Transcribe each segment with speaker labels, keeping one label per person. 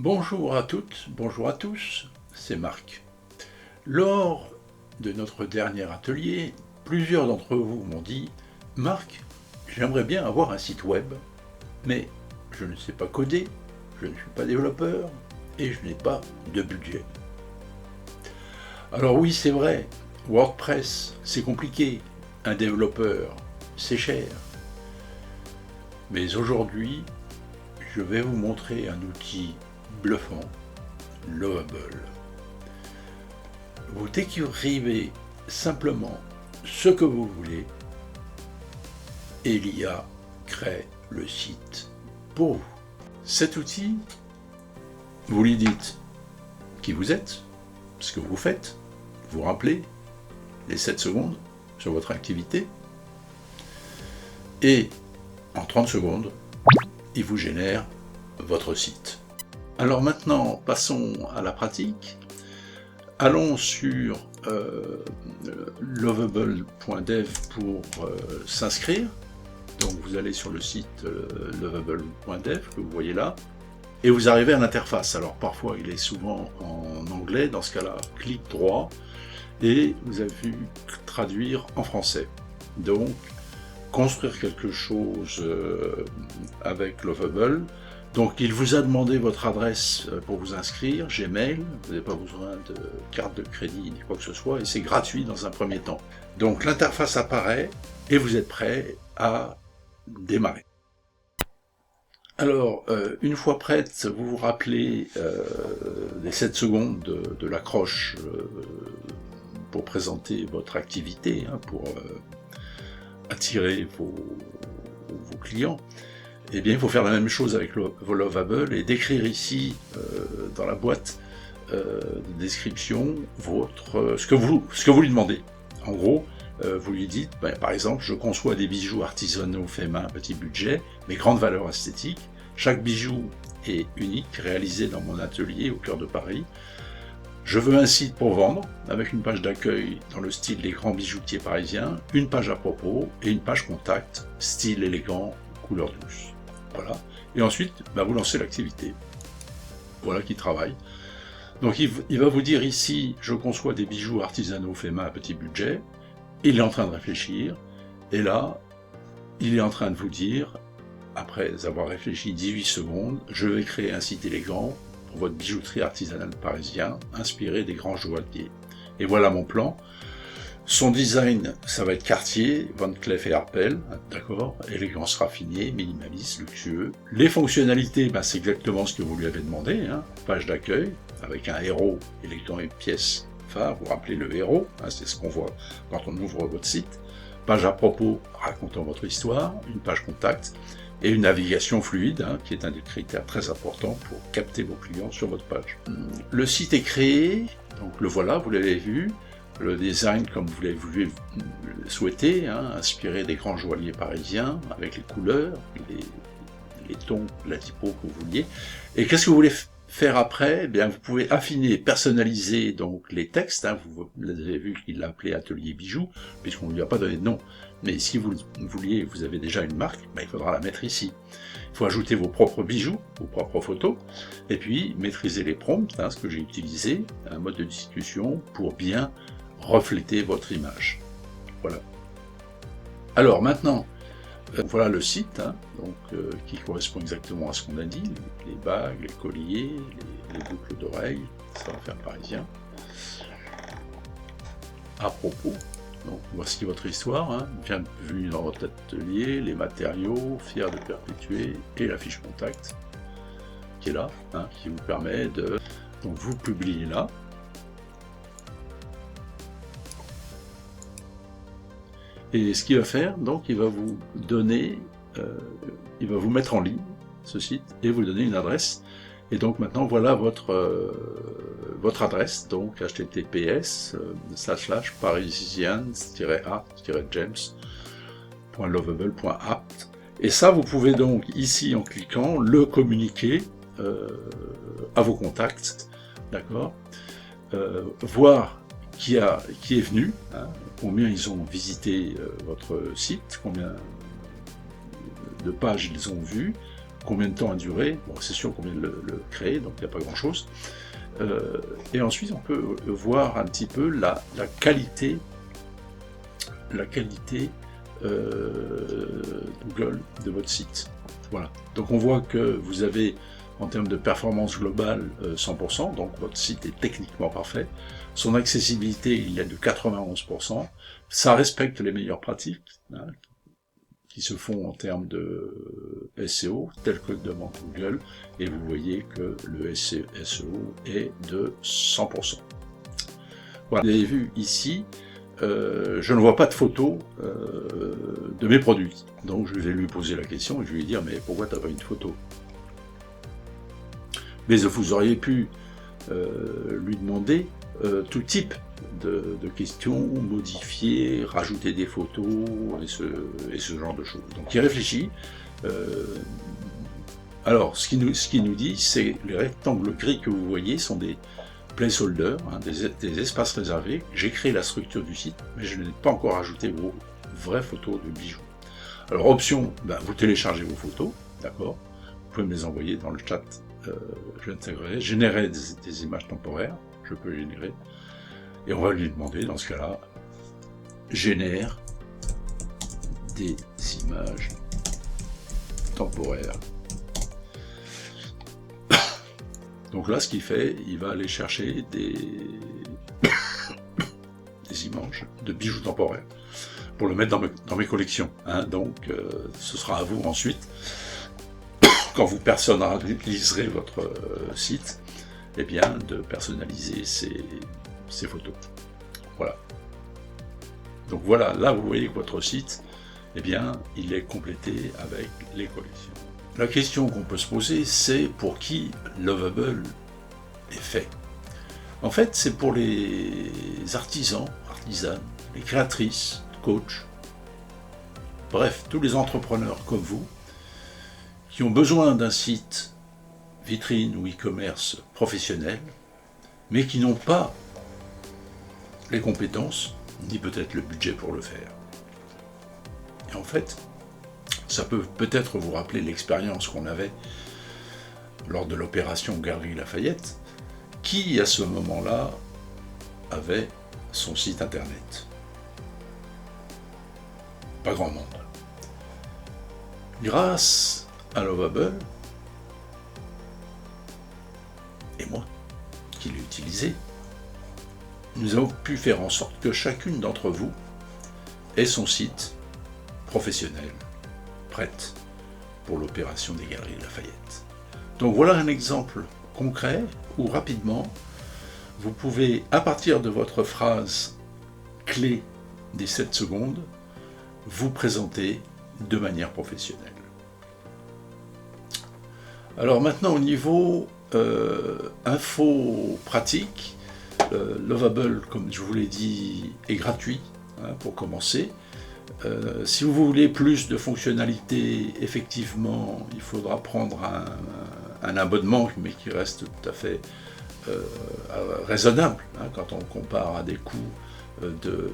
Speaker 1: Bonjour à toutes, bonjour à tous, c'est Marc. Lors de notre dernier atelier, plusieurs d'entre vous m'ont dit « Marc, j'aimerais bien avoir un site web, mais je ne sais pas coder, je ne suis pas développeur et je n'ai pas de budget. » Alors oui, c'est vrai, WordPress, c'est compliqué, un développeur, c'est cher. Mais aujourd'hui, je vais vous montrer un outil bluffant, Lovable. Vous décrivez simplement ce que vous voulez et l'IA crée le site pour vous. Cet outil, vous lui dites qui vous êtes, ce que vous faites, vous rappelez les 7 secondes sur votre activité et en 30 secondes, il vous génère votre site. Alors maintenant, passons à la pratique. Allons sur lovable.dev pour s'inscrire. Donc vous allez sur le site lovable.dev que vous voyez là, et vous arrivez à l'interface. Alors parfois il est souvent en anglais, dans ce cas-là, clic droit, et vous avez vu traduire en français. Donc, construire quelque chose avec Lovable. Donc il vous a demandé votre adresse pour vous inscrire, Gmail, vous n'avez pas besoin de carte de crédit ni quoi que ce soit, et c'est gratuit dans un premier temps. Donc l'interface apparaît et vous êtes prêt à démarrer. Alors, une fois prête, vous vous rappelez les 7 secondes de l'accroche pour présenter votre activité, hein, pour attirer vos clients. Eh bien, il faut faire la même chose avec vos Lovable et décrire ici, dans la boîte de description, ce que vous lui demandez. En gros, vous lui dites, par exemple, je conçois des bijoux artisanaux faits main à petit budget, mais grande valeur esthétique. Chaque bijou est unique, réalisé dans mon atelier au cœur de Paris. Je veux un site pour vendre, avec une page d'accueil dans le style des grands bijoutiers parisiens, une page à propos et une page contact, style élégant, couleur douce. Voilà. Et ensuite, vous lancez l'activité. Voilà qui travaille. Donc il va vous dire ici, je conçois des bijoux artisanaux faits main à petit budget. Il est en train de réfléchir. Et là, il est en train de vous dire, après avoir réfléchi 18 secondes, je vais créer un site élégant pour votre bijouterie artisanale parisien, inspiré des grands joailliers. Et voilà mon plan. Son design, ça va être Cartier, Van Cleef & Arpels, d'accord, élégance raffinée, minimaliste, luxueux. Les fonctionnalités, c'est exactement ce que vous lui avez demandé, hein. Page d'accueil, avec un héros élégant et pièce phare, vous rappelez le héros, hein, c'est ce qu'on voit quand on ouvre votre site. Page à propos, racontant votre histoire, une page contact, et une navigation fluide, hein, qui est un des critères très importants pour capter vos clients sur votre page. Le site est créé, donc le voilà, vous l'avez vu. Le design, comme vous l'avez voulu souhaiter, hein, inspiré des grands joailliers parisiens, avec les couleurs, les tons, la typo que vous vouliez. Et qu'est-ce que vous voulez faire après ? Eh bien, vous pouvez affiner, personnaliser donc les textes. Hein, vous avez vu qu'il l'a appelé Atelier Bijoux, puisqu'on ne lui a pas donné de nom. Mais si vous vouliez, vous avez déjà une marque, il faudra la mettre ici. Il faut ajouter vos propres bijoux, vos propres photos, et puis maîtriser les prompts, hein, ce que j'ai utilisé, un mode de discussion pour bien refléter votre image. Voilà. Alors maintenant, voilà le site, hein, qui correspond exactement à ce qu'on a dit, les bagues, les colliers, les boucles d'oreilles, ça va faire parisien. À propos, donc voici votre histoire, hein, bienvenue dans votre atelier, les matériaux, fiers de perpétuer, et la fiche contact, qui est là, hein, qui vous permet de... Donc vous publiez là. Et ce qu'il va faire, donc, il va vous donner, il va vous mettre en ligne, ce site, et vous donner une adresse. Et donc maintenant, voilà votre adresse, donc https://parisians-art-james.lovable.app. Et ça, vous pouvez donc, ici, en cliquant, le communiquer à vos contacts, d'accord, voir qui est venu, hein, combien ils ont visité votre site, combien de pages ils ont vues, combien de temps a duré, bon c'est sûr qu'on vient de le créer, donc il n'y a pas grand chose. Et ensuite on peut voir un petit peu la qualité Google de votre site. Voilà. Donc on voit que vous avez en termes de performance globale 100%, donc votre site est techniquement parfait. Son accessibilité, il est de 91%. Ça respecte les meilleures pratiques hein, qui se font en termes de SEO, tel que demande Google, et vous voyez que le SEO est de 100%. Voilà. Vous avez vu ici, je ne vois pas de photo de mes produits. Donc je vais lui poser la question et je vais lui dire mais pourquoi tu n'as pas une photo? Mais vous auriez pu lui demander tout type de questions, modifier, rajouter des photos et ce genre de choses. Donc il réfléchit. Alors ce qu'il nous dit, c'est les rectangles gris que vous voyez sont des placeholders, hein, des espaces réservés. J'ai créé la structure du site, mais je n'ai pas encore ajouté vos vraies photos de bijoux. Alors option, vous téléchargez vos photos, d'accord. Vous pouvez me les envoyer dans le chat. Je l'intégrerai, générer des images temporaires, je peux les générer, et on va lui demander, dans ce cas-là, génère des images temporaires. Donc là, ce qu'il fait, il va aller chercher des images de bijoux temporaires, pour le mettre dans mes collections. Hein. Donc, ce sera à vous ensuite, quand vous personnaliserez votre site, eh bien, de personnaliser ces photos. Voilà. Donc voilà, là vous voyez que votre site, eh bien, il est complété avec les collections. La question qu'on peut se poser, c'est pour qui Lovable est fait. En fait, c'est pour les artisans, artisanes, les créatrices, coachs, bref, tous les entrepreneurs comme vous, qui ont besoin d'un site vitrine ou e-commerce professionnel, mais qui n'ont pas les compétences, ni peut-être le budget pour le faire. Et en fait, ça peut peut-être vous rappeler l'expérience qu'on avait lors de l'opération Galeries Lafayette, qui à ce moment-là avait son site internet. Pas grand monde. Grâce à Lovable, et moi, qui l'ai utilisé, nous avons pu faire en sorte que chacune d'entre vous ait son site professionnel, prête pour l'opération des Galeries Lafayette. Donc voilà un exemple concret où rapidement, vous pouvez, à partir de votre phrase clé des 7 secondes, vous présenter de manière professionnelle. Alors maintenant au niveau info pratique, Lovable, comme je vous l'ai dit, est gratuit pour commencer. Si vous voulez plus de fonctionnalités, effectivement, il faudra prendre un abonnement, mais qui reste tout à fait raisonnable quand on compare à des coûts de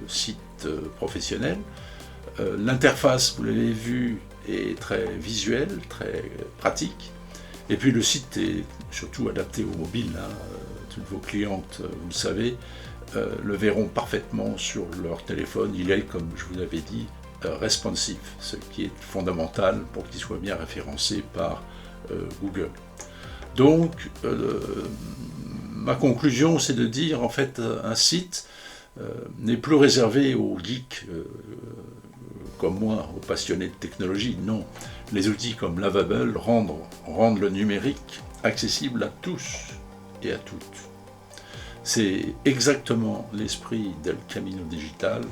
Speaker 1: sites professionnels. L'interface, vous l'avez vu, est très visuelle, très pratique. Et puis le site est surtout adapté aux mobiles. Toutes vos clientes, vous le savez, le verront parfaitement sur leur téléphone. Il est, comme je vous l'avais dit, responsive, ce qui est fondamental pour qu'il soit bien référencé par Google. Donc, ma conclusion, c'est de dire, en fait, un site n'est plus réservé aux geeks comme moi, aux passionnés de technologie. Non, les outils comme Lovable rendent le numérique accessible à tous et à toutes. C'est exactement l'esprit d'El Camino Digital.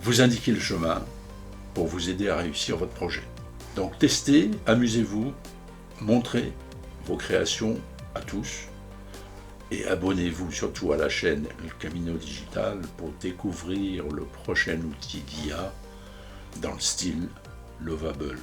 Speaker 1: Vous indiquez le chemin pour vous aider à réussir votre projet. Donc testez, amusez-vous, montrez vos créations à tous et abonnez-vous surtout à la chaîne El Camino Digital pour découvrir le prochain outil d'IA dans le style Lovable.